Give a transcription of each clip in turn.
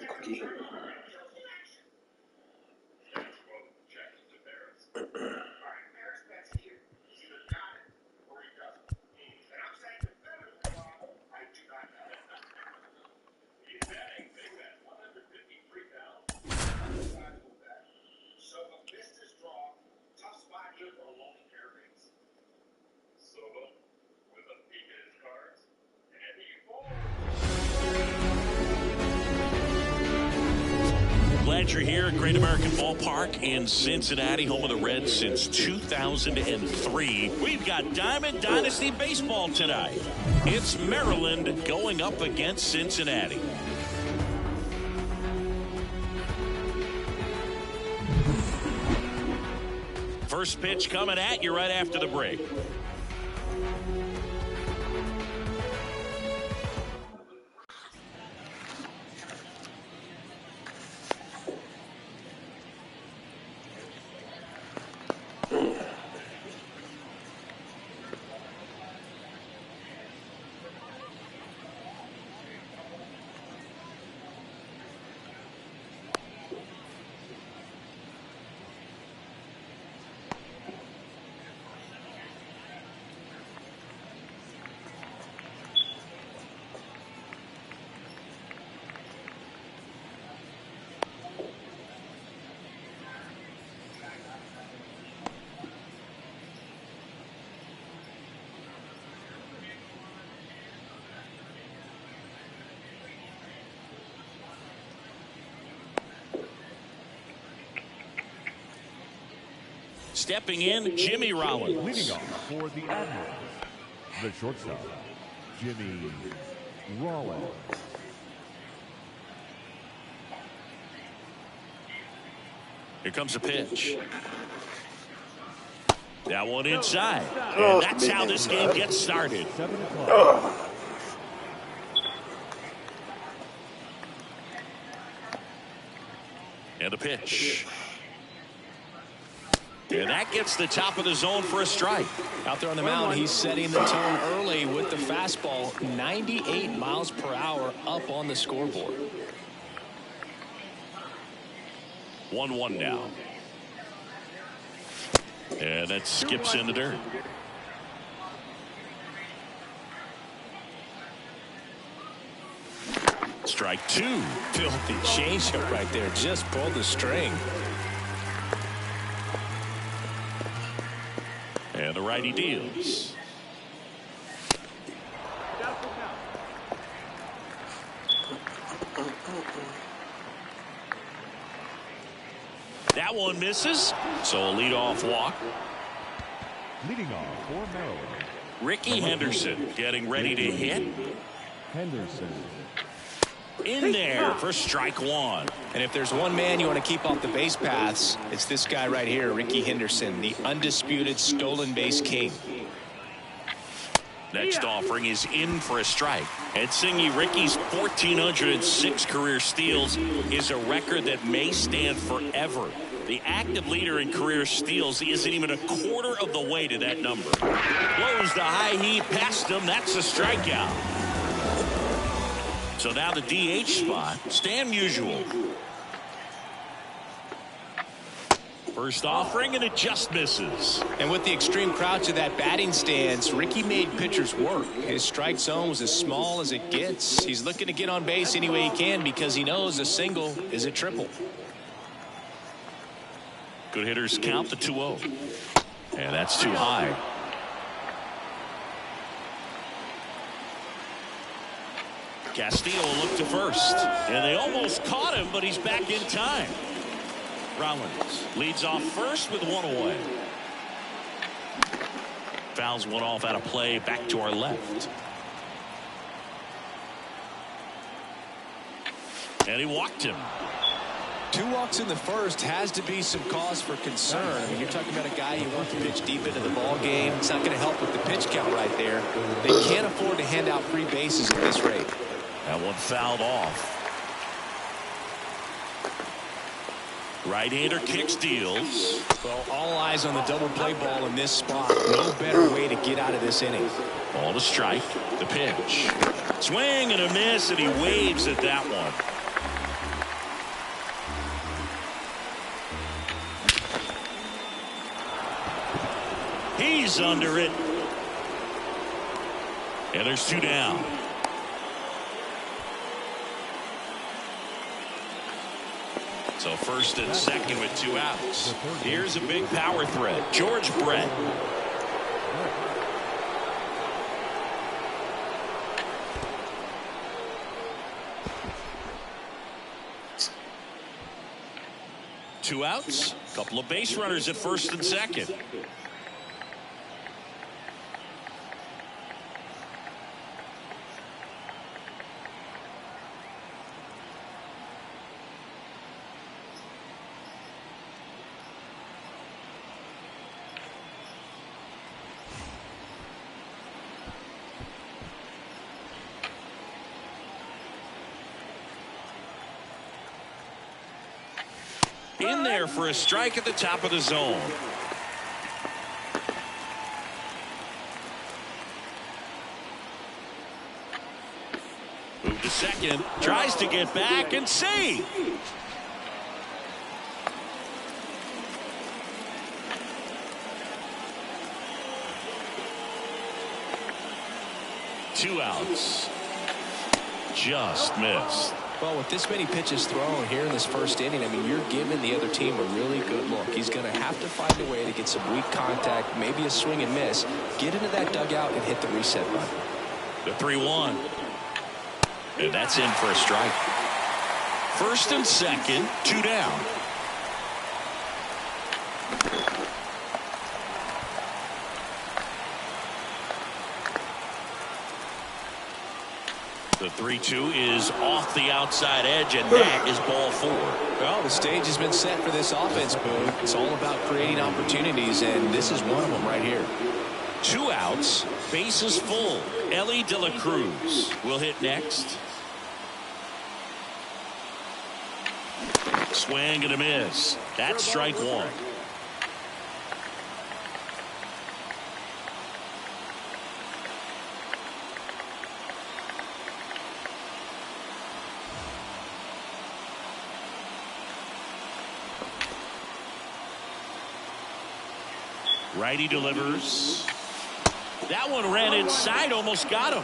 Cookie. Glad you're here at Great American Ballpark in Cincinnati, home of the Reds since 2003. We've got Diamond Dynasty Baseball tonight. It's Maryland going up against Cincinnati. First pitch coming at you right after the break. Stepping in, Jimmy Rollins. Leading off for the Admirals, the shortstop, Jimmy Rollins. Here comes a pitch. That one inside. And that's how this game gets started. 7 o'clock. And a pitch. And that gets the top of the zone for a strike. Out there on the mound, he's setting the tone early with the fastball. 98 miles per hour up on the scoreboard. 1-1 now. And that skips in the dirt. Strike two. Filthy changeup right there. Just pulled the string. And the righty deals. That one misses. So a leadoff walk. Leading off for Maryland, Ricky Henderson getting ready to hit. Henderson. In there for strike one. And if there's one man you want to keep off the base paths, it's this guy right here, Ricky Henderson, the undisputed stolen base king. Next offering is in for a strike. And Singy, Ricky's 1,406 career steals is a record that may stand forever. The active leader in career steals isn't even a quarter of the way to that number. Blows the high heat past him. That's a strikeout. So now the DH spot, Stan Musial. First offering, and it just misses. And with the extreme crouch of that batting stance, Ricky made pitchers work. His strike zone was as small as it gets. He's looking to get on base any way he can because he knows a single is a triple. Good hitters count the 2-0. And that's too high. Castillo will look to first. And they almost caught him, but he's back in time. Rollins leads off first with one away. Fouls one off out of play, back to our left. And he walked him. 2 walks in the first has to be some cause for concern. I mean, you're talking about a guy you want to pitch deep into the ball game. It's not going to help with the pitch count right there. They can't afford to hand out free bases at this rate. That one fouled off. Right-hander kick steals. Well, all eyes on the double play ball in this spot. No better way to get out of this inning. Ball to strike. The pitch. Swing and a miss, and he waves at that one. He's under it. And there's 2 down. So first and second with 2 outs. Here's a big power threat. George Brett. Two outs. Couple of base runners at first and second. In there for a strike at the top of the zone. Move to second. Tries to get back and see. Two outs. Just missed. Well, with this many pitches thrown here in this first inning, I mean, you're giving the other team a really good look. He's going to have to find a way to get some weak contact, maybe a swing and miss, get into that dugout and hit the reset button. The 3-1. And that's in for a strike. First and second, 2 down. The 3-2 is off the outside edge, and that is ball 4. Well, the stage has been set for this offense, Boone. It's all about creating opportunities, and this is one of them right here. 2 outs, bases full. Ellie De La Cruz will hit next. Swing and a miss. That's strike 1. Righty delivers. That one ran inside, almost got him.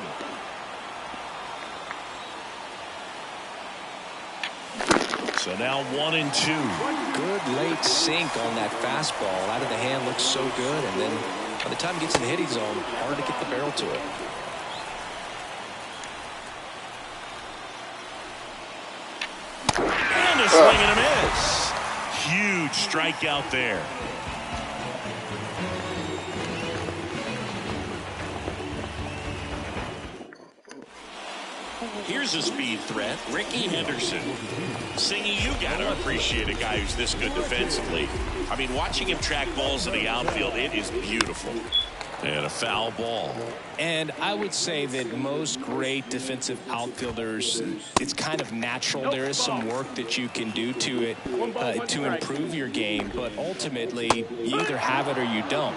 So now 1-2. Good late sink on that fastball. Out of the hand, looks so good. And then by the time it gets in the hitting zone, hard to get the barrel to it. And a swing and a miss. Huge strikeout there. Here's a speed threat, Ricky Henderson. Singy, you got to appreciate a guy who's this good defensively. I mean, watching him track balls in the outfield, it is beautiful. And a foul ball. And I would say that most great defensive outfielders, it's kind of natural. There is some work that you can do to it to improve your game, but ultimately you either have it or you don't.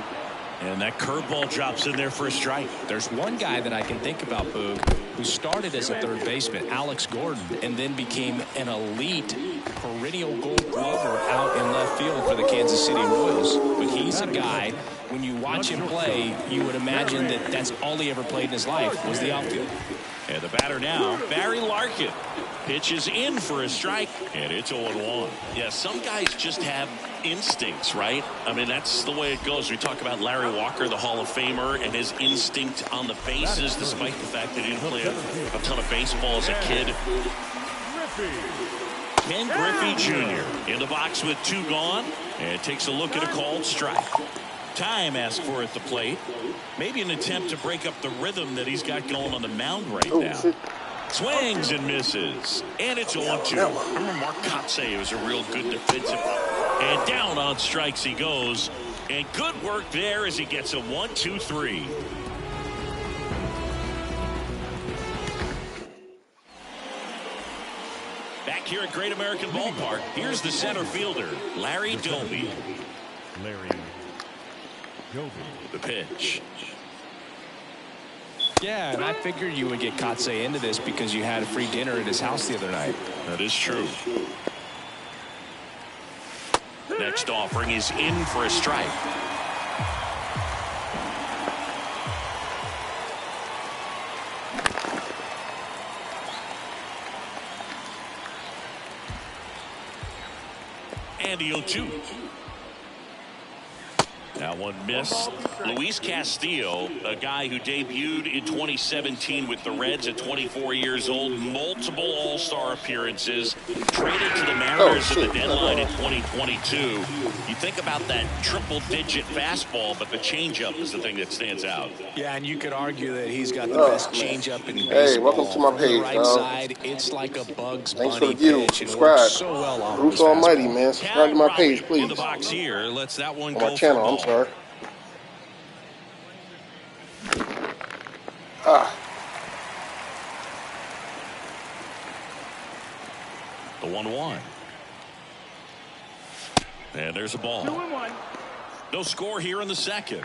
And that curveball drops in there for a strike. There's one guy that I can think about, Boog, who started as a third baseman, Alex Gordon, and then became an elite perennial Gold Glover out in left field for the Kansas City Royals. But he's a guy, when you watch him play, you would imagine that that's all he ever played in his life was the outfield. And the batter now, Barry Larkin. Pitches in for a strike, and it's 0-1. Yeah, some guys just have instincts, right? I mean, that's the way it goes. We talk about Larry Walker, the Hall of Famer, and his instinct on the bases, despite the fact that he didn't play a ton of baseball as a kid. Ken Griffey Jr. in the box with 2 gone, and takes a look at a called strike. Time asked for at the plate. Maybe an attempt to break up the rhythm that he's got going on the mound right now. Swings and misses. And it's 0-2. Remember Mark Kotsay was a real good defensive. And down on strikes he goes. And good work there as he gets a 1-2-3. Back here at Great American Ballpark. Here's the center fielder, Larry Doby. Larry Doby. The pitch. Yeah, and I figured you would get Kotsay into this because you had a free dinner at his house the other night. That is true. Next offering is in for a strike. And the 0-2. That one missed. Luis Castillo, a guy who debuted in 2017 with the Reds at 24 years old, multiple All-Star appearances, traded to the Mariners at the deadline in 2022. You think about that triple-digit fastball, but the changeup is the thing that stands out. Yeah, and you could argue that he's got the best changeup in baseball. Hey, welcome to my page, From the right dog. side, it's like a Bugs Thanks for Bunny the view. pitch. It Subscribe. works so well on Bruce Almighty, fastball. man. Subscribe to my page, please. In the box here, lets that one On go my channel, for I'm ball. sorry. The 1-1. And there's a ball. 2-1. No score here in the second.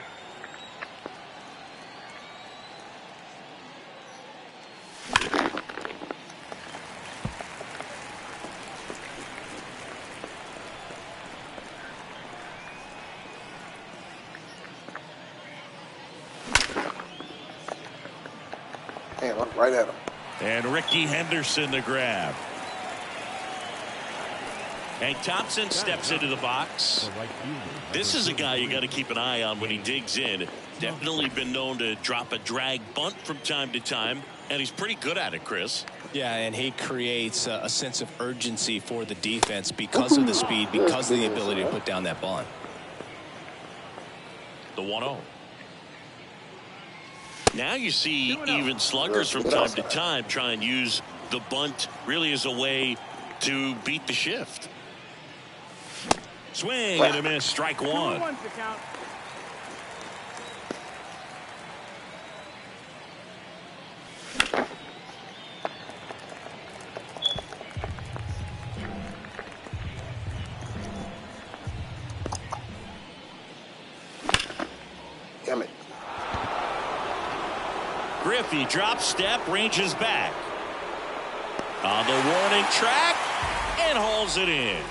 Damn, I'm right at him. And Ricky Henderson the grab. Hank Thompson steps into the box. This is a guy you got to keep an eye on when he digs in. Definitely been known to drop a drag bunt from time to time, and he's pretty good at it, Chris. Yeah, and he creates a sense of urgency for the defense because of the speed, because of the ability to put down that bunt. The 1-0. Now you see even sluggers from time to time try and use the bunt really as a way to beat the shift. Swing and a miss, strike one. Damn it. Griffey drops step, ranges back. On the warning track and hauls it in.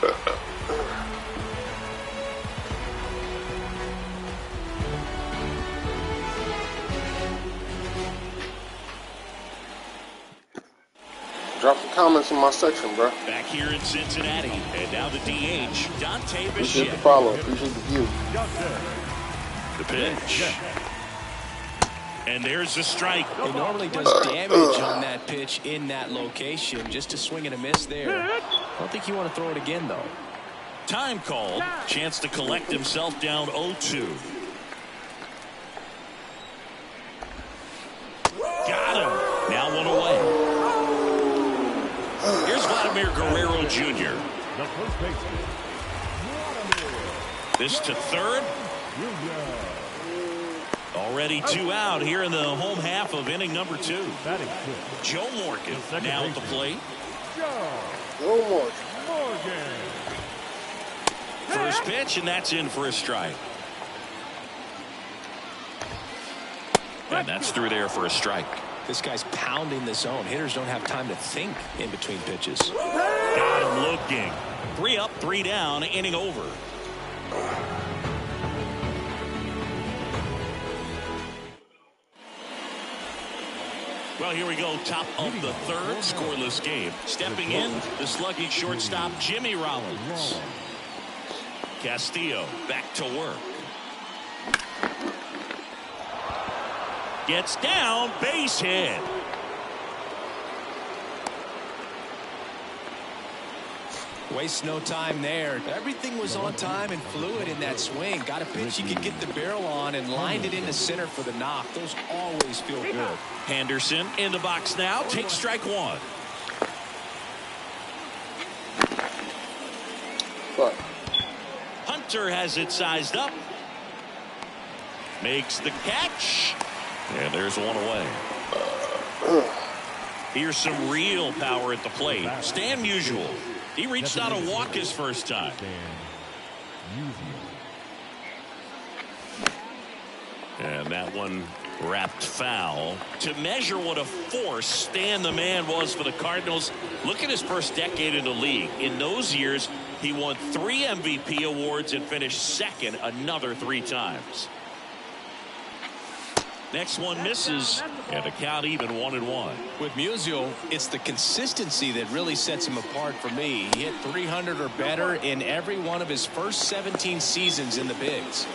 Drop some comments in my section, bro. Back here in Cincinnati, and now the DH, Dante Appreciate the Bichette. follow. Appreciate the view. The pitch. And there's the strike. He normally does damage on that pitch in that location. Just a swing and a miss there. I don't think you want to throw it again, though. Time called. Chance to collect himself down 0-2. Got him. Now one away. Here's Vladimir Guerrero Jr. The first baseman. This to third. Already 2 out here in the home half of inning number 2. Batting fifth. Joe Morgan now at the plate. No more. Morgan. First pitch, and that's in for a strike. And that's through there for a strike. This guy's pounding the zone. Hitters don't have time to think in between pitches. Got him looking. 3 up, 3 down, inning over. Well, here we go. Top of the third, scoreless game. Stepping in, the sluggy shortstop, Jimmy Rollins. Castillo back to work. Gets down, base hit. Waste no time there. Everything was on time and fluid in that swing. Got a pitch you could get the barrel on and lined it into center for the knock. Those always feel good. Henderson in the box now. Takes strike one. Fuck. Hunter has it sized up. Makes the catch. And there's one away. Here's some real power at the plate. Stan Musial. He reached out a walk his first time. And that one wrapped foul. To measure what a force Stan the Man was for the Cardinals, look at his first decade in the league. In those years, he won 3 MVP awards and finished second another 3 times. Next one misses, and the count even 1-1. With Musial, it's the consistency that really sets him apart for me. He hit 300 or better in every one of his first 17 seasons in the bigs.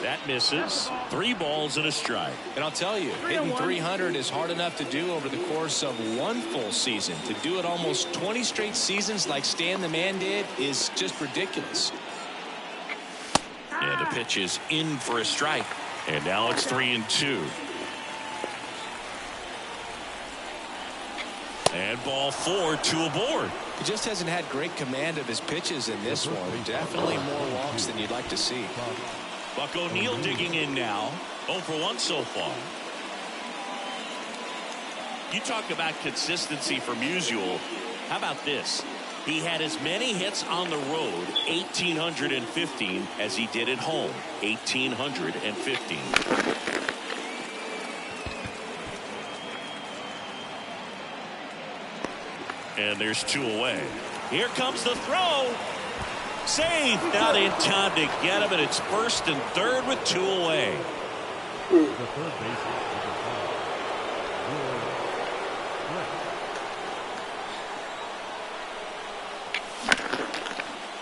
That misses. 3 balls and a strike. And I'll tell you, hitting 300 is hard enough to do over the course of 1 full season. To do it almost 20 straight seasons like Stan the Man did is just ridiculous. And the pitch is in for a strike. And now it's 3-2. And ball 4, 2 aboard. He just hasn't had great command of his pitches in this one. Definitely more walks than you'd like to see. Buck O'Neil digging in now. 0 for 1 so far. You talk about consistency for Musial. How about this? He had as many hits on the road, 1,815, as he did at home, 1,815. And there's 2 away. Here comes the throw. Save. Not in time to get him, and it's 1st and 3rd with 2 away. The third baseman,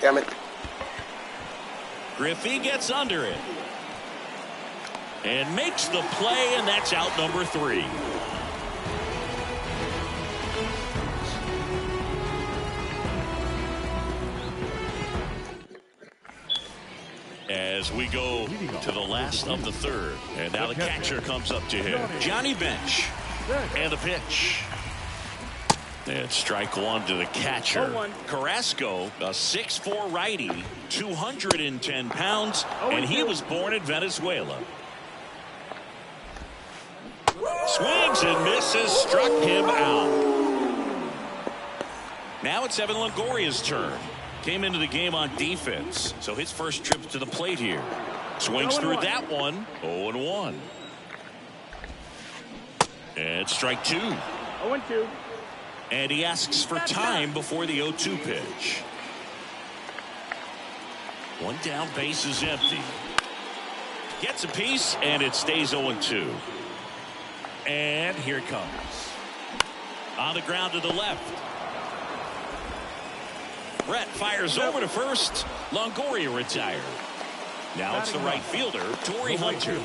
Damn it. Griffey gets under it. And makes the play, and that's out number 3. As we go to the last of the 3rd. And now the catcher comes up to him. Johnny Bench. And the pitch. And strike 1 to the catcher. Carrasco, a 6'4" righty, 210 pounds, and he was born in Venezuela. Swings and misses, struck him out. Now it's Evan Longoria's turn. Came into the game on defense, so his first trip to the plate here. Swings through that one, 0-1. And strike 2. 0-2. And he asks for time before the 0-2 pitch. 1 down, base is empty. Gets a piece, and it stays 0-2. And here it comes. On the ground to the left. Brett fires over to first. Longoria retired. Now it's the right fielder, Torrey Hunter.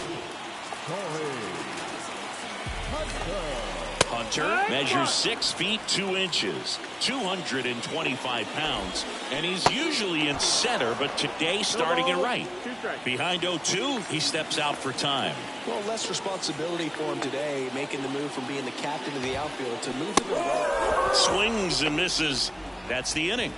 Hunter measures 6 feet 2 inches, 225 pounds, and he's usually in center, but today starting in right. Behind 0-2, he steps out for time. Well, less responsibility for him today, making the move from being the captain of the outfield to move to the right. Swings and misses. That's the inning.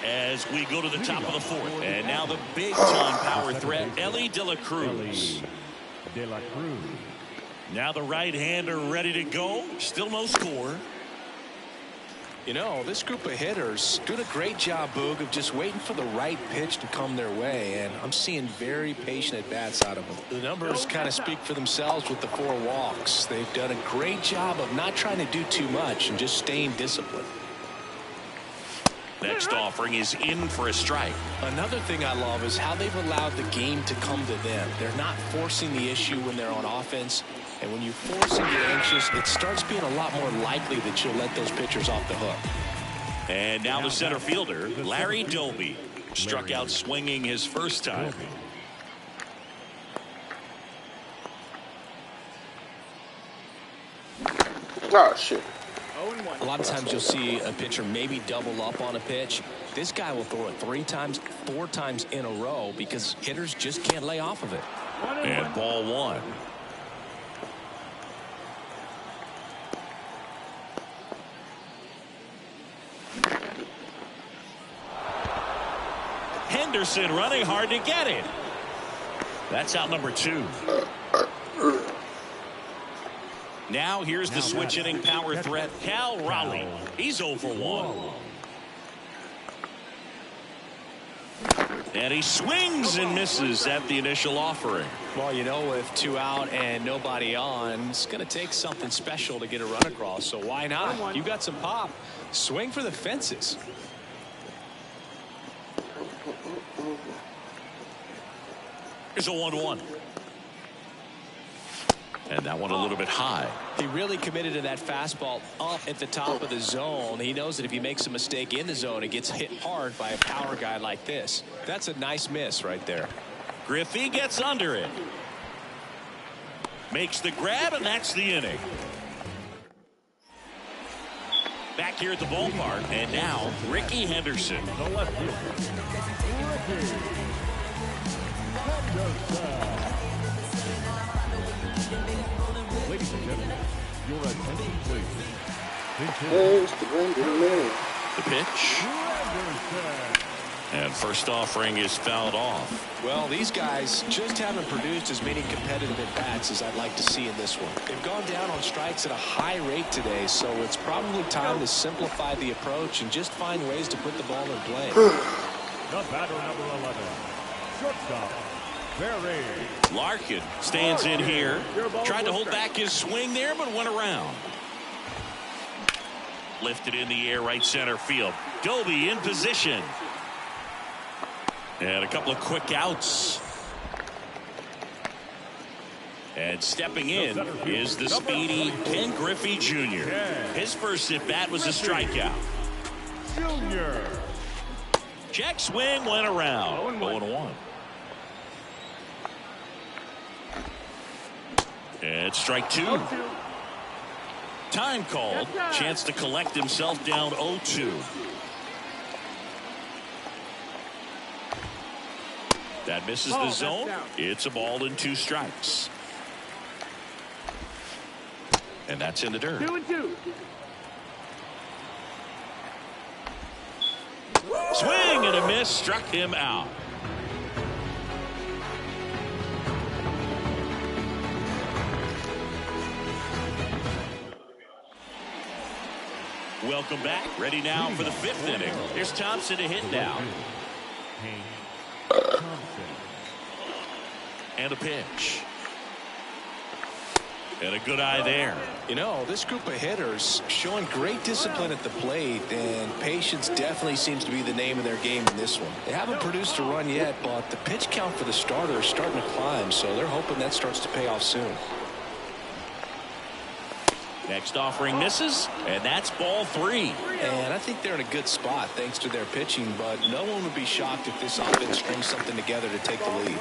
As we go to the top of the 4th, and now the big-time power threat, Elly De La Cruz. Now the right-hander ready to go. Still no score. You know, this group of hitters doing a great job, Boog, of just waiting for the right pitch to come their way, and I'm seeing very patient at-bats out of them. The numbers kind of speak for themselves with the 4 walks. They've done a great job of not trying to do too much and just staying disciplined. Next offering is in for a strike. Another thing I love is how they've allowed the game to come to them. They're not forcing the issue when they're on offense. And when you force and get anxious, it starts being a lot more likely that you'll let those pitchers off the hook. And now the center fielder, Larry Doby, struck out swinging his first time. Oh, shit. A lot of times you'll see a pitcher maybe double up on a pitch. This guy will throw it 3 times, 4 times in a row because hitters just can't lay off of it. And ball 1. Henderson running hard to get it. That's out number 2. Now here's the switch hitting power threat, Cal Raleigh. He's 0 for 1. And he swings and misses at the initial offering. Well, you know, with 2 out and nobody on, it's going to take something special to get a run across. So why not? You got some pop. Swing for the fences. Here's a 1-1. And that one a little bit high. He really committed to that fastball up at the top of the zone. He knows that if he makes a mistake in the zone, it gets hit hard by a power guy like this. That's a nice miss right there. Griffey gets under it. Makes the grab, and that's the inning. Back here at the ballpark, and now Ricky Henderson. The left fielder, Ricky Henderson. Ladies and gentlemen, your attention please. There's the Brandon man. The pitch. And first offering is fouled off. Well, these guys just haven't produced as many competitive at-bats as I'd like to see in this one. They've gone down on strikes at a high rate today, so it's probably time to simplify the approach and just find ways to put the ball in play. The batter, number 11, shortstop, Barry. Larkin stands in here. Tried to hold back his swing there, but went around. Lifted in the air, right center field. Doby in position. And a couple of quick outs. And stepping in is the speedy Ken Griffey Jr. His first at-bat was a strikeout. Junior. Check swing, went around. 0-1. And strike 2. Time called. Chance to collect himself down 0-2. That misses the zone. It's a ball and 2 strikes. And that's in the dirt. 2-2. Swing and a miss. Struck him out. Welcome back. Ready now for the 5th inning. Here's Thompson to hit now. And a pitch. And a good eye there. You know, this group of hitters showing great discipline at the plate, and patience definitely seems to be the name of their game in this one. They haven't produced a run yet, but the pitch count for the starter is starting to climb, so they're hoping that starts to pay off soon. Next offering misses, and that's ball 3. And I think they're in a good spot thanks to their pitching, but no one would be shocked if this offense strings something together to take the lead.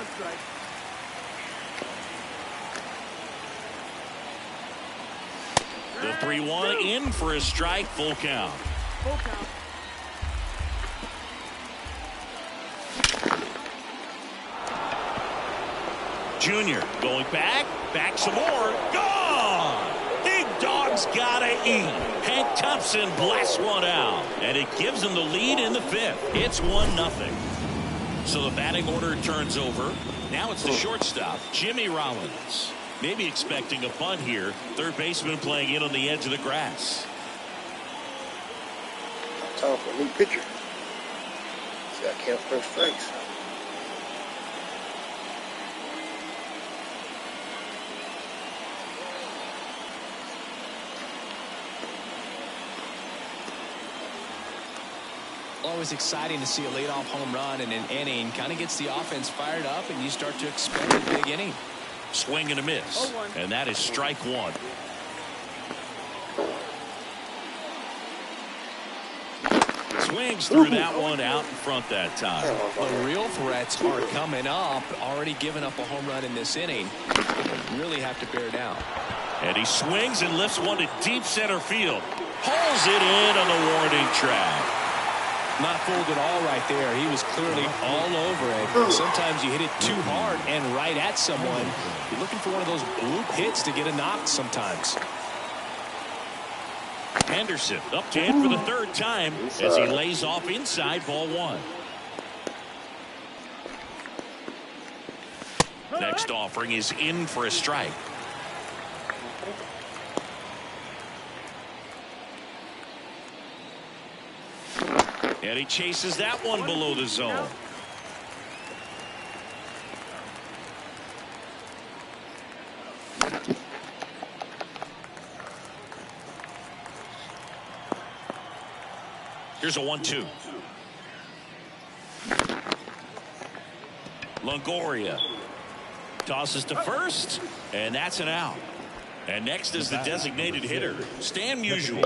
The 3-1 in for a strike, full count. Junior going back some more, gone! Big dog's gotta eat. Hank Thompson blasts one out, and it gives him the lead in the 5th. It's 1-0. So the batting order turns over. Now it's the shortstop, Jimmy Rollins. Maybe expecting a bunt here. Third baseman playing in on the edge of the grass. Time for a new pitcher. See, I count first strikes. Always exciting to see a leadoff home run in an inning. Kind of gets the offense fired up, and you start to expect a big inning. Swing and a miss. And that is strike 1. Swings through that one out in front that time. The real threats are coming up. Already given up a home run in this inning. Really have to bear down. And he swings and lifts one to deep center field. Hauls it in on the warning track. Not fooled at all right there. He was clearly all over it. Sometimes you hit it too hard and right at someone. You're looking for one of those bloop hits to get a knock sometimes. Henderson up to hit for the 3rd time as he lays off inside ball 1. Next offering is in for a strike. And he chases that one below the zone. Here's a 1-2. Longoria tosses to first, and that's an out. And next is the designated hitter, Stan Musial.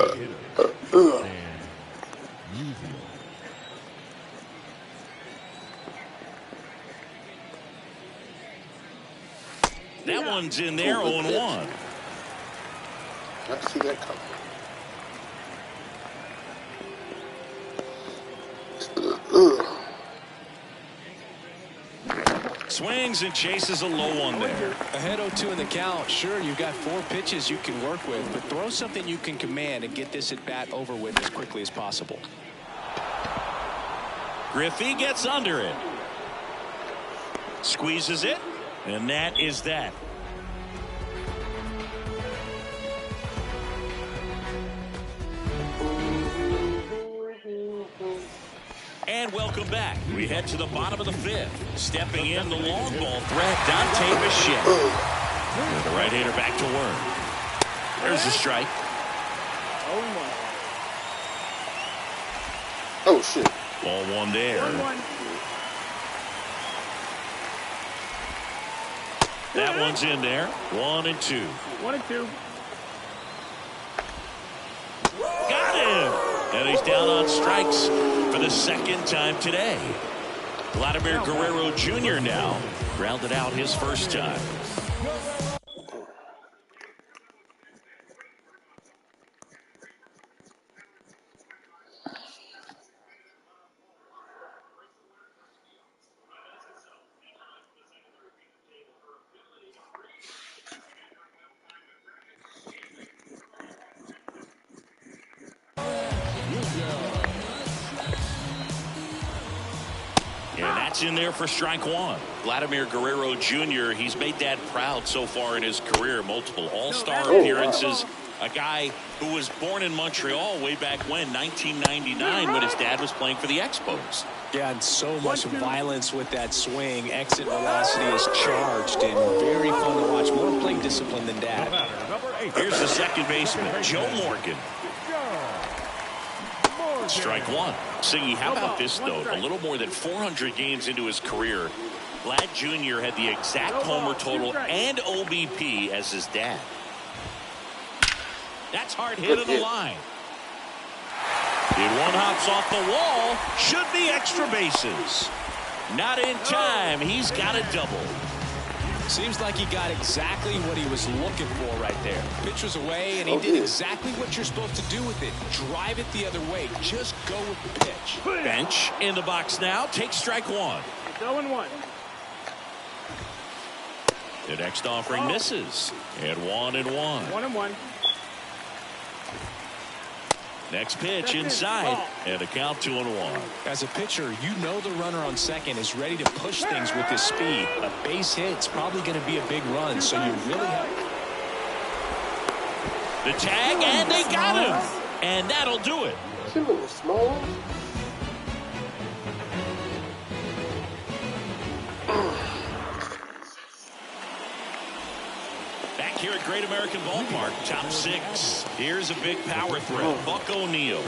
That one's in there, 0-1. I see that coming. Swings and chases a low one there. Ahead 0-2 in the count. Sure, you've got 4 pitches you can work with, but throw something you can command and get this at bat over with as quickly as possible. Griffey gets under it. Squeezes it, and that is that. And welcome back. We head to the bottom of the 5th. Stepping in the long ball threat, Dante Bichette. With the right-hander back to work. There's the strike. Oh, shit. Ball 1 there. That one's in there. 1-2. 1-2. Got him! And he's down on strikes for the 2nd time today. Vladimir Guerrero Jr. now grounded out his first time. In there for strike 1. Vladimir Guerrero Jr. He's made Dad proud so far in his career. Multiple all-star appearances. A guy who was born in Montreal way back when, 1999, when his dad was playing for the Expos. Yeah, and so much violence with that swing. Exit velocity is charged and very fun to watch. More plate discipline than Dad. Here's the second baseman, Joe Morgan. Strike 1. Siggy, how about this, though? A little more than 400 games into his career, Vlad Jr. had the exact homer total and OBP as his dad. That's hard hit on the line. If one hops off the wall, should be extra bases. Not in time. He's got a double. Seems like he got exactly what he was looking for right there. Pitch was away, and he did exactly what you're supposed to do with it. Drive it the other way. Just go with the pitch. Bench in the box now. Take strike 1. 0-1. The next offering misses. And 1-1. 1-1. Next pitch inside, and a count 2-1. As a pitcher, you know the runner on second is ready to push things with his speed. A base hit's probably going to be a big run, so you really have... The tag, and they got him. And that'll do it. Small. Back here at Great American Ballpark, top 6. Here's a big power threat, Buck O'Neil.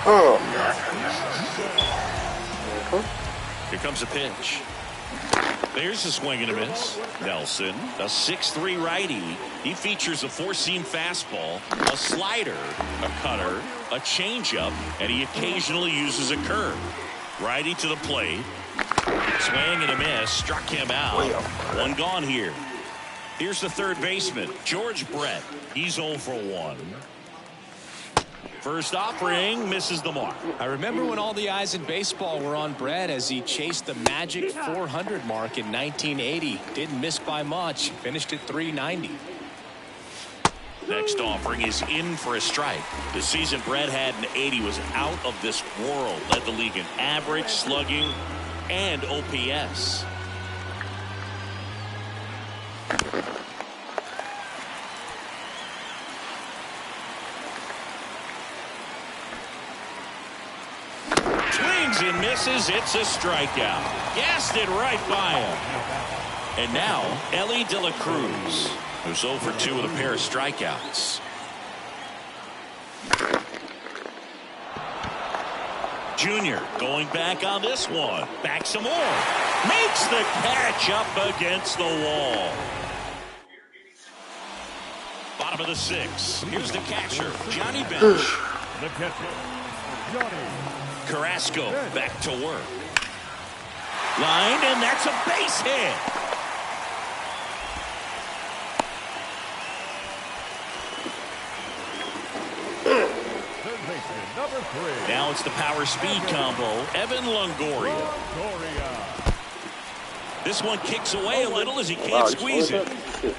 Oh, Here comes a pitch. There's a swing and a miss. Nelson, a 6'3" righty. He features a 4-seam fastball, a slider, a cutter, a changeup, and he occasionally uses a curve. Righty to the plate. Swing and a miss. Struck him out. One gone here. Here's the third baseman, George Brett. He's 0 for 1. First offering misses the mark. I remember when all the eyes in baseball were on Brett as he chased the magic 400 mark in 1980. Didn't miss by much. Finished at 390. Next offering is in for a strike. The season Brett had in 80 was out of this world. Led the league in average, slugging, and OPS. Swings and misses. It's a strikeout. Gassed it right by him. And now, Ellie De La Cruz, who's 0 for 2 with a pair of strikeouts. Junior going back on this one. Back some more. Makes the catch up against the wall. Bottom of the 6th. Here's the catcher, Johnny Bench. The catcher, Johnny. Carrasco back to work. Line, and that's a base hit. Third baseman, number 3. Now it's the power speed combo, Evan Longoria. This one kicks away a little as he can't squeeze it.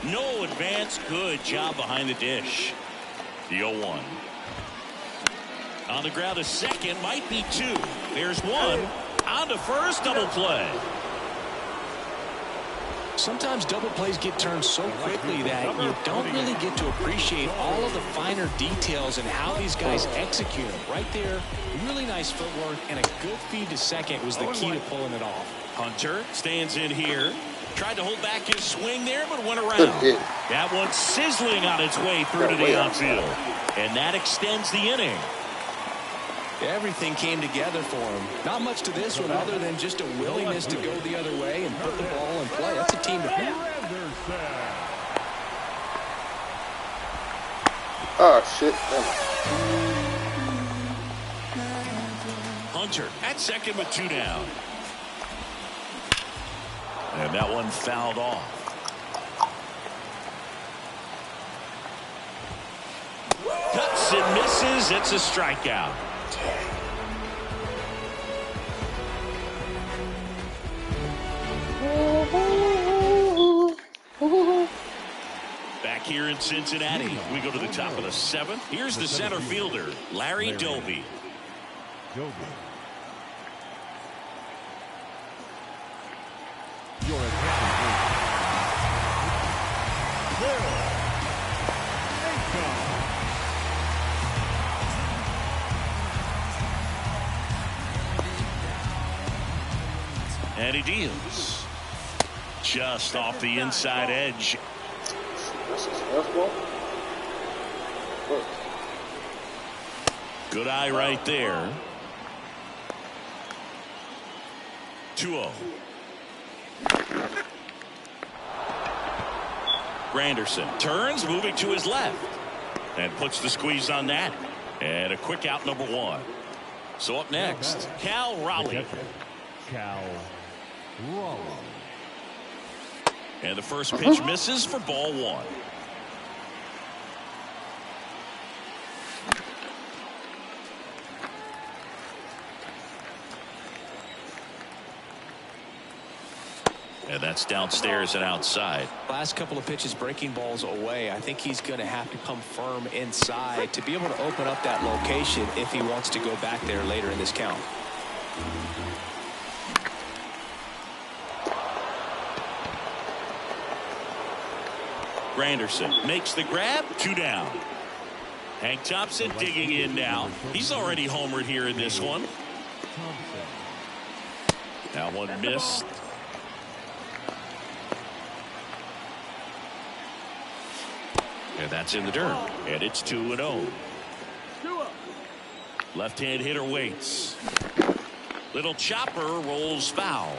No advance. Good job behind the dish. The 0-1. On the ground, a second, might be 2. There's 1. On to first, double play. Sometimes double plays get turned so quickly that you don't really get to appreciate all of the finer details and how these guys execute them. Right there, really nice footwork, and a good feed to second was the key to pulling it off. Hunter stands in here. Tried to hold back his swing there, but went around. That one sizzling on its way through to the outfield. And that extends the inning. Everything came together for him. Not much to this one other than just a willingness to go the other way and put the ball in play. That's a team to beat. Oh, shit. Hunter at second with 2 down. And that one fouled off. Cuts and misses. It's a strikeout. Back here in Cincinnati, we go to the top of the 7th. Here's the center fielder, Larry Doby. Your attention, And he deals. Just off the inside edge. Good eye right there. 2-0. Granderson turns, moving to his left. And puts the squeeze on that. And a quick out, number 1. So up next, Cal Raleigh. Cal Raleigh. And the first pitch misses for ball 1. And that's downstairs and outside. Last couple of pitches breaking balls away. I think he's going to have to come firm inside to be able to open up that location if he wants to go back there later in this count. Granderson makes the grab. 2 down. Hank Thompson digging in now. He's already homered here in this one. Now one missed. And that's in the dirt. And it's 2-0. Left-hand hitter waits. Little chopper rolls foul.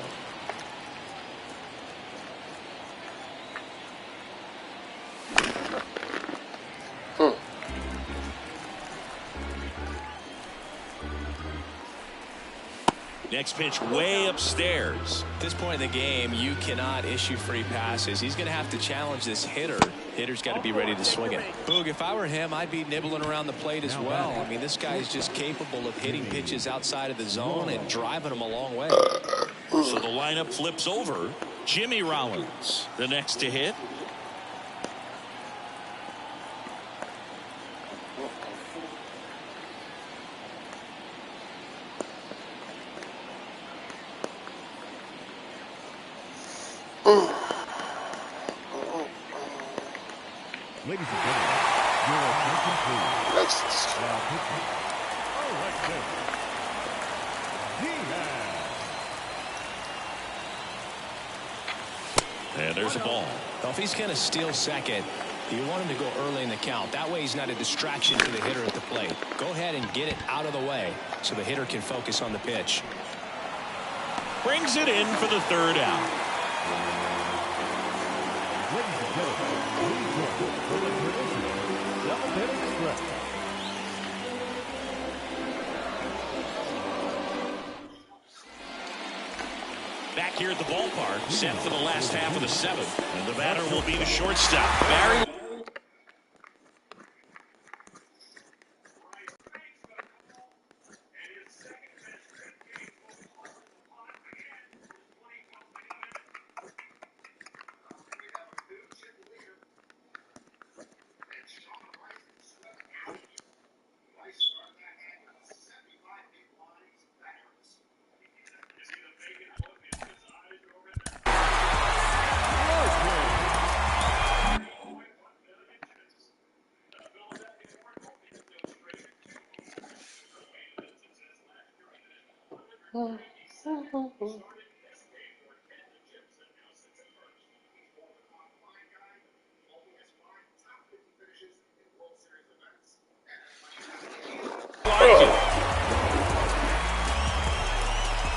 Next pitch way upstairs. At this point in the game, you cannot issue free passes. He's going to have to challenge this hitter. Hitter's got to be ready to swing it. Boog, if I were him, I'd be nibbling around the plate as well. I mean, this guy is just capable of hitting pitches outside of the zone and driving them a long way. So the lineup flips over. Jimmy Rollins, the next to hit. Ladies and gentlemen, your attention please. Next. Now pitching. Alexis Diaz. And there's a ball. Well, if he's going to steal second, you want him to go early in the count. That way he's not a distraction to the hitter at the plate. Go ahead and get it out of the way so the hitter can focus on the pitch. Brings it in for the third out. Ladies and gentlemen, please welcome for the traditional seventh-inning stretch. Back here at the ballpark, set for the last half of the seventh. And the batter will be the shortstop, Barry.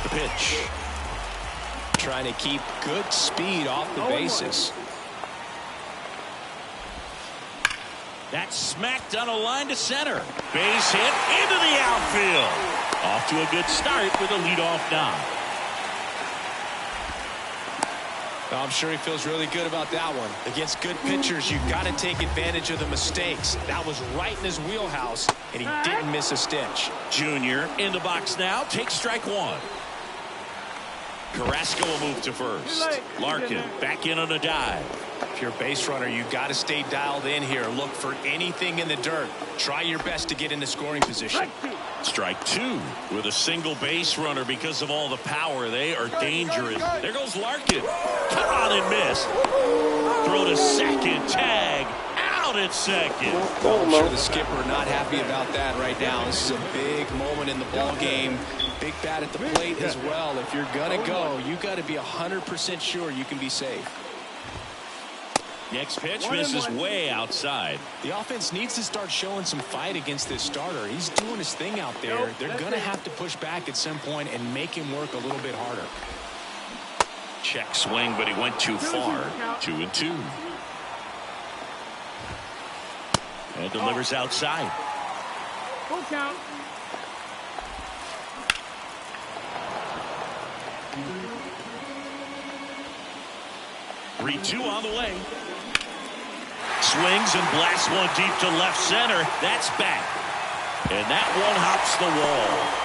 The pitch. Trying to keep good speed off the bases. That's smacked on a line to center. Base hit into the outfield. Off to a good start with a leadoff knock. Well, I'm sure he feels really good about that one. Against good pitchers, you've got to take advantage of the mistakes. That was right in his wheelhouse, and he didn't miss a stitch. Junior in the box now. Takes strike one. Carrasco will move to first. Larkin back in on a dive. If you're a base runner, you've got to stay dialed in here. Look for anything in the dirt. Try your best to get into scoring position. Strike two with a single base runner because of all the power. They are dangerous. There goes Larkin. Come on and miss. Throw to second. Tag. Out at second. I'm sure the skipper not happy about that right now. This is a big moment in the ball game. Big bat at the plate as well. If you're going to go, you got to be 100% sure you can be safe. Next pitch misses way outside. The offense needs to start showing some fight against this starter. He's doing his thing out there. They're going to have to push back at some point and make him work a little bit harder. Check swing, but he went too far. 2-2. And delivers outside. Full count. Three-two on the way. Swings and blasts one deep to left center. That's back. And that one hops the wall.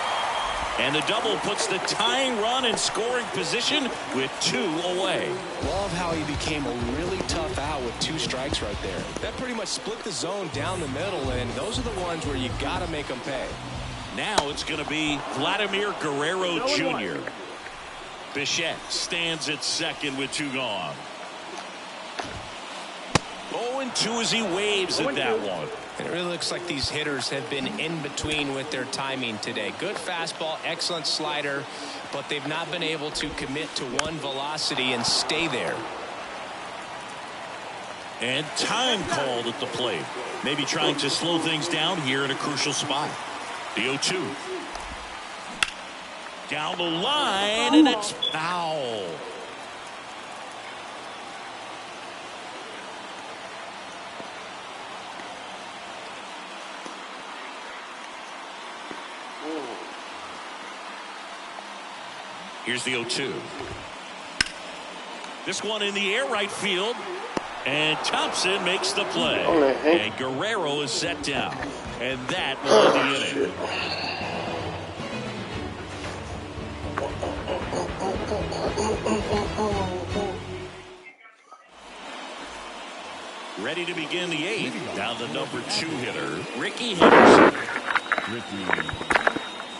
And the double puts the tying run in scoring position with 2 away. Love how he became a really tough out with 2 strikes right there. That pretty much split the zone down the middle, and those are the ones where you got to make them pay. Now it's going to be Vladimir Guerrero Jr. Bichette stands at second with 2 gone. 0-2 as he waves at that one. It really looks like these hitters have been in between with their timing today. Good fastball, excellent slider, but they've not been able to commit to one velocity and stay there. And time called at the plate. Maybe trying to slow things down here in a crucial spot. The 0-2. Down the line, and it's foul. Here's the 0-2. This one in the air right field. And Thompson makes the play. And Guerrero is set down. And that will end the inning. Ready to begin the 8th. Now the number 2 hitter, Ricky Henderson. Ricky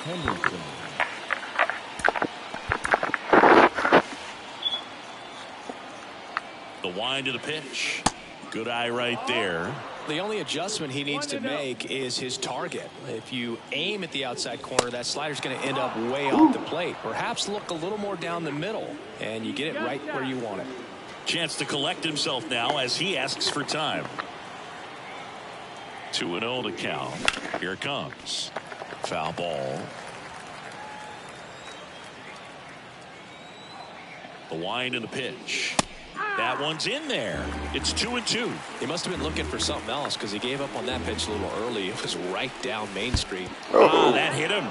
Henderson. The wind of the pitch. Good eye right there. The only adjustment he needs to make is his target. If you aim at the outside corner, that slider's going to end up way off the plate. Perhaps look a little more down the middle, and you get it right where you want it. Chance to collect himself now as he asks for time. 2-0 to count. Here it comes. Foul ball. The wind and the pitch. That one's in there. It's 2-2. He must have been looking for something else because he gave up on that pitch a little early. It was right down Main Street. That hit him.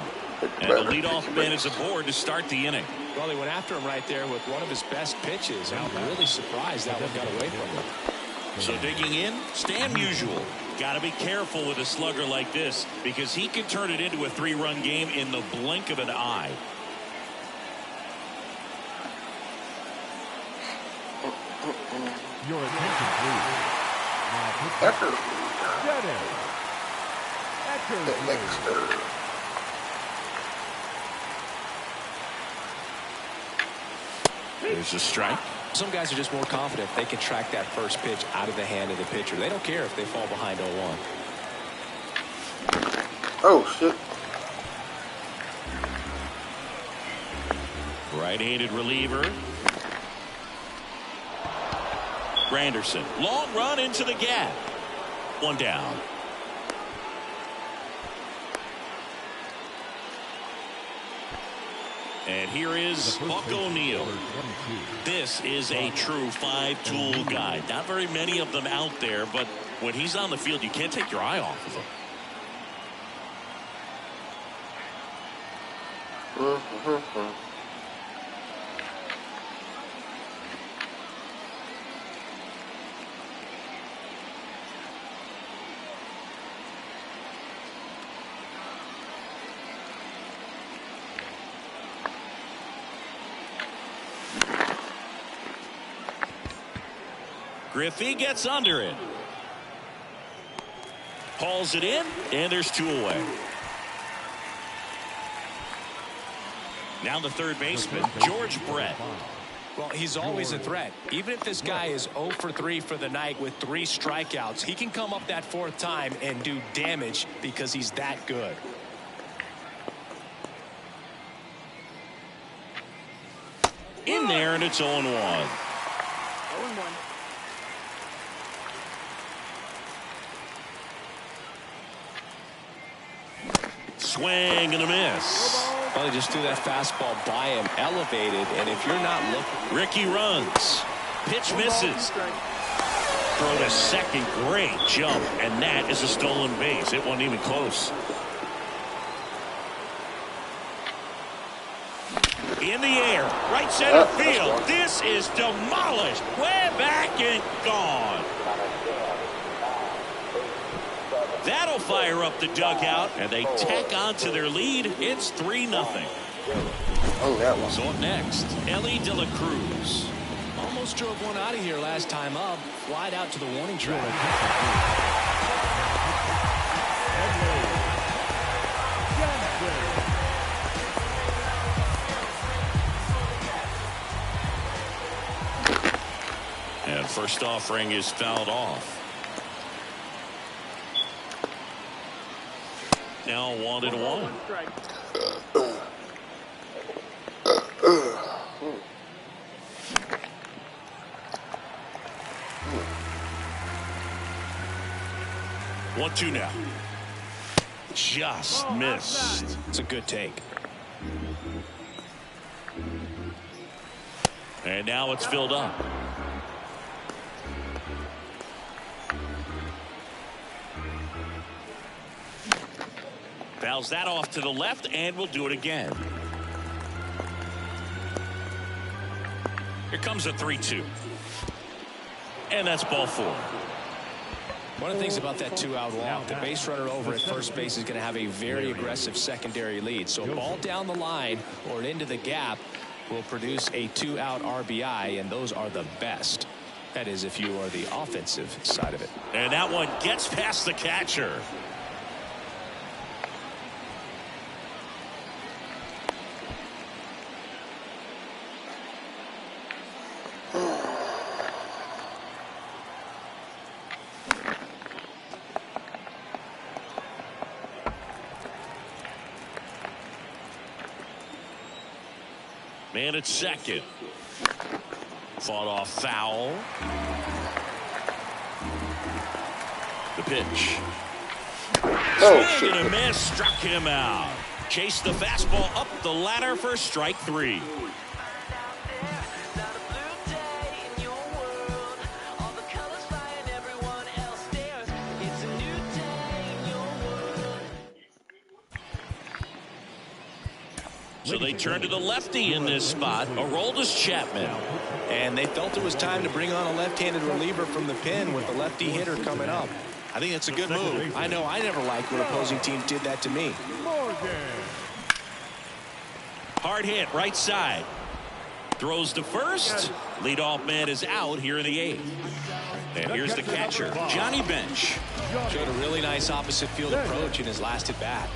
And the leadoff man is aboard to start the inning. Well, he went after him right there with one of his best pitches. I'm really surprised that one got away from him. So digging in, Stan Musial. Got to be careful with a slugger like this because he can turn it into a 3-run game in the blink of an eye. Your attention, please. Ecker. Get it. Dexter. There's a strike. Some guys are just more confident they can track that first pitch out of the hand of the pitcher. They don't care if they fall behind 0-1. Oh, shit. Right-handed reliever. Granderson. Long run into the gap. One down. And here is Buck O'Neil. This is a true 5-tool guy. Not very many of them out there, but when he's on the field, you can't take your eye off of him. Griffey gets under it. Hauls it in, and there's 2 away. Now the third baseman, George Brett. Well, he's always a threat. Even if this guy is 0 for 3 for the night with 3 strikeouts, he can come up that 4th time and do damage because he's that good. In there, and it's 0-1. 0-1. Swing and a miss. Well, he just threw that fastball by him, elevated, and if you're not looking... Ricky runs. Pitch misses. Throw to second. Great jump, and that is a stolen base. It wasn't even close. In the air, right center field. This is demolished. Way back and gone. That'll fire up the dugout, and they tack on to their lead. It's 3-0. Oh, that one. So up next, Ellie De La Cruz. Almost drove one out of here last time up. Flied out to the warning track. And first offering is fouled off. Now 1-1. One, two now. Just missed. It's a good take. And now it's filled up. Fouls that off to the left, and we'll do it again. Here comes a 3-2. And that's ball 4. One of the things about that 2-out walk, the base runner over at first base is going to have a very aggressive secondary lead. So a ball down the line or into the gap will produce a 2-out RBI, and those are the best. That is, if you are the offensive side of it. And that one gets past the catcher. Man at second. Fought off foul. The pitch. Oh, Swing shit. and a miss. Struck him out. Chased the fastball up the ladder for strike 3. So they turn to the lefty in this spot, Aroldis Chapman. And they felt it was time to bring on a left-handed reliever from the pen with the lefty hitter coming up. I think it's a good move. I know I never liked when opposing teams did that to me. Hard hit, right side. Throws to first. Leadoff man is out here in the 8th. And here's the catcher, Johnny Bench. Showed a really nice opposite field approach in his last at-bat.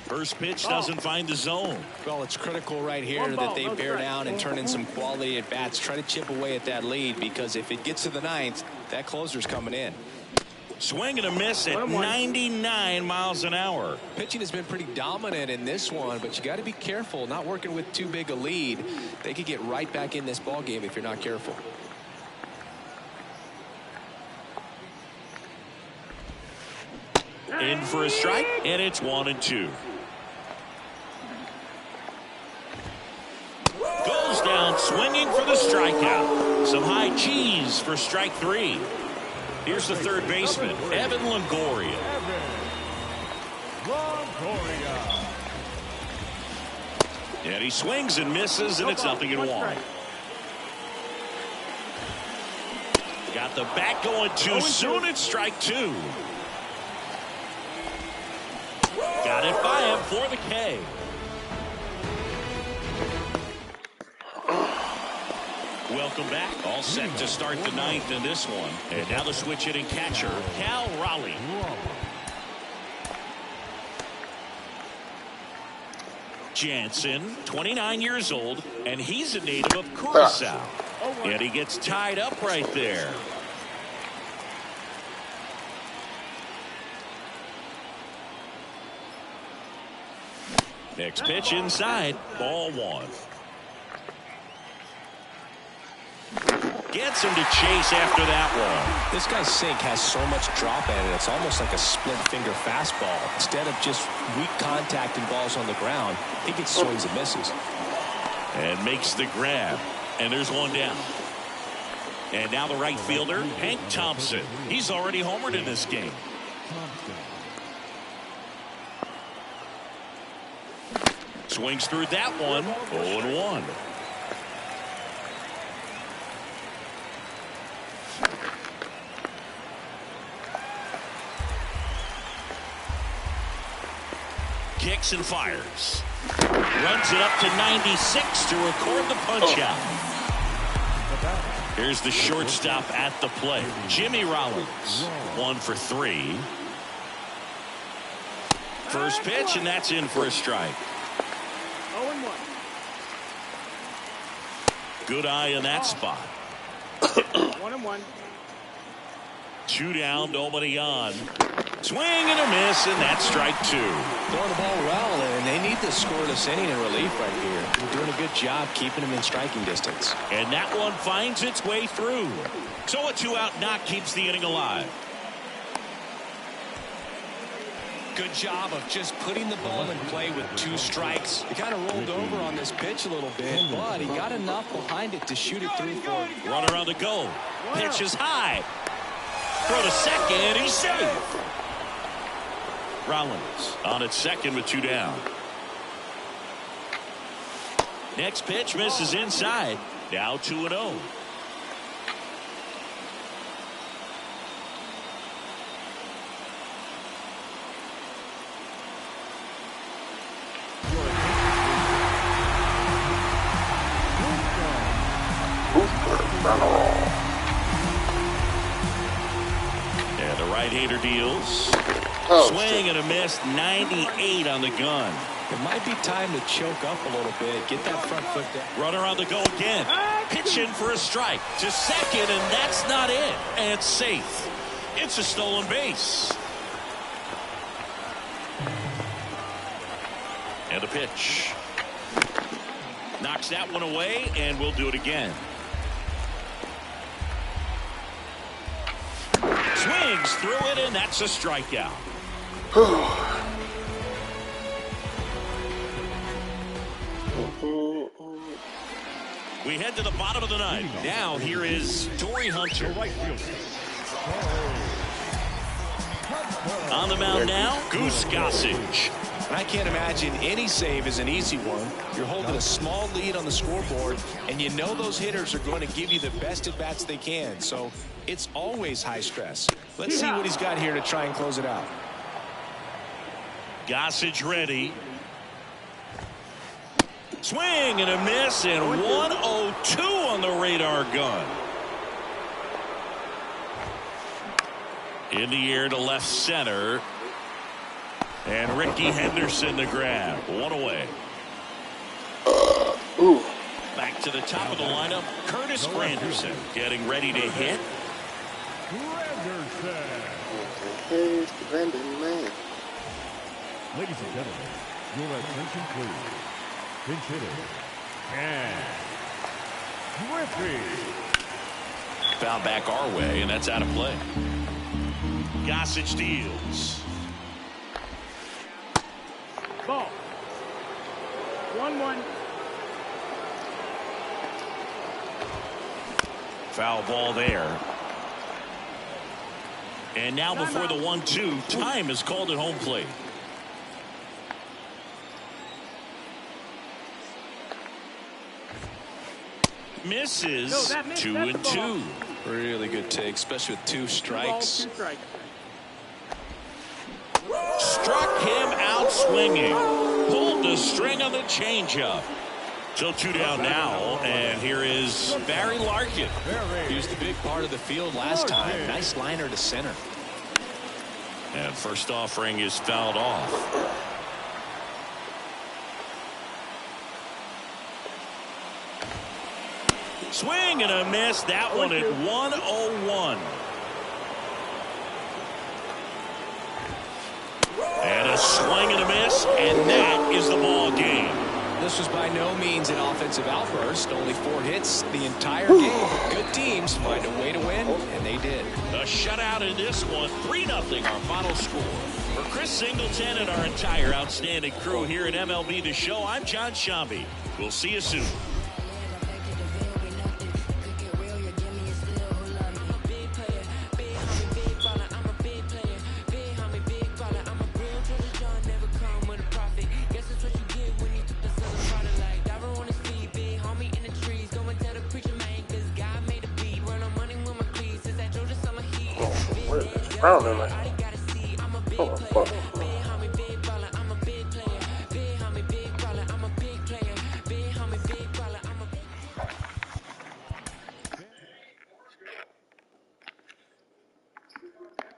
First pitch doesn't find the zone. Well, it's critical right here that they bear down and turn in some quality at bats. Try to chip away at that lead, because if it gets to the 9th, that closer's coming in. Swing and a miss at 99 miles an hour. Pitching has been pretty dominant in this one, but you got to be careful. Not working with too big a lead. They could get right back in this ball game if you're not careful. In for a strike, and it's 1-2. Goes down swinging for the strikeout. Some high cheese for strike 3. Here's the third baseman, Evan Longoria. And he swings and misses, and it's 0-1. Got the bat going too soon. It's strike 2. Got it by him for the K. Welcome back. All set to start the 9th in this one. And now the switch hitting catcher, Cal Raleigh. Jansen, 29 years old, and he's a native of Curacao. And he gets tied up right there. Next pitch inside, ball 1. Gets him to chase after that one. This guy's sink has so much drop at it. It's almost like a split finger fastball. Instead of just weak contact and balls on the ground, he gets swings and misses. And makes the grab. And there's one down. And now the right fielder, Hank Thompson. He's already homered in this game. Swings through that one. 0-1. Kicks and fires. Runs it up to 96 to record the punch out. Here's the shortstop at the plate, Jimmy Rollins. 1 for 3. First pitch, and that's in for a strike. 0-1. Good eye in that spot. 1-1. 2 down, nobody on. Swing and a miss, and that's strike 2. Throwing the ball well, and they need the scoreless inning in relief right here. They're doing a good job keeping him in striking distance. And that one finds its way through. So a 2-out knock keeps the inning alive. Good job of just putting the ball in play with 2 strikes. He kind of rolled over on this pitch a little bit, but he got enough behind it to shoot it through for him. Run around the goal. Pitch is high. Throw to second. He's safe. Rollins on at second with 2 down. Next pitch misses inside. Now 2-0. And the right-hander deals. Swing and a miss, 98 on the gun. It might be time to choke up a little bit. Get that front foot down. Runner on the go again. Pitch in for a strike to second, and that's not it. And it's safe. It's a stolen base. And the pitch. Knocks that one away, and we'll do it again. Swings through it, and that's a strikeout. We head to the bottom of the ninth. Now here is Torrey Hunter. On the mound now, Goose Gossage. And I can't imagine any save is an easy one. You're holding a small lead on the scoreboard, and you know those hitters are going to give you the best at-bats they can. So it's always high stress. Let's see what he's got here to try and close it out. Gossage ready. Swing and a miss, and 102 on the radar gun. In the air to left center. And Ricky Henderson the grab. One away. Back to the top of the lineup. Curtis Granderson getting ready to hit. Here's the Brandon man. Ladies and gentlemen, your attention please. Pinch hitter. And Griffey. Foul back our way, and that's out of play. Gossage deals. Ball. 1-1. Foul ball there. And now before the 1-2, time is called at home plate. Misses. 2-2. Really good take, especially with 2 strikes. 2 strikes. Struck him out swinging. Pulled the string on the changeup. So 2 down now, and here is Barry Larkin. He was the big part of the field last time. Nice liner to center. And first offering is fouled off. Swing and a miss. That one at 101. And a swing and a miss, and that is the ball game. This was by no means an offensive outburst. Only 4 hits the entire game. Good teams find a way to win, and they did. A shutout in this one, 3-0 our final score. For Chris Singleton and our entire outstanding crew here at MLB The Show, I'm John Shambi. We'll see you soon. I don't know. Oh, fuck.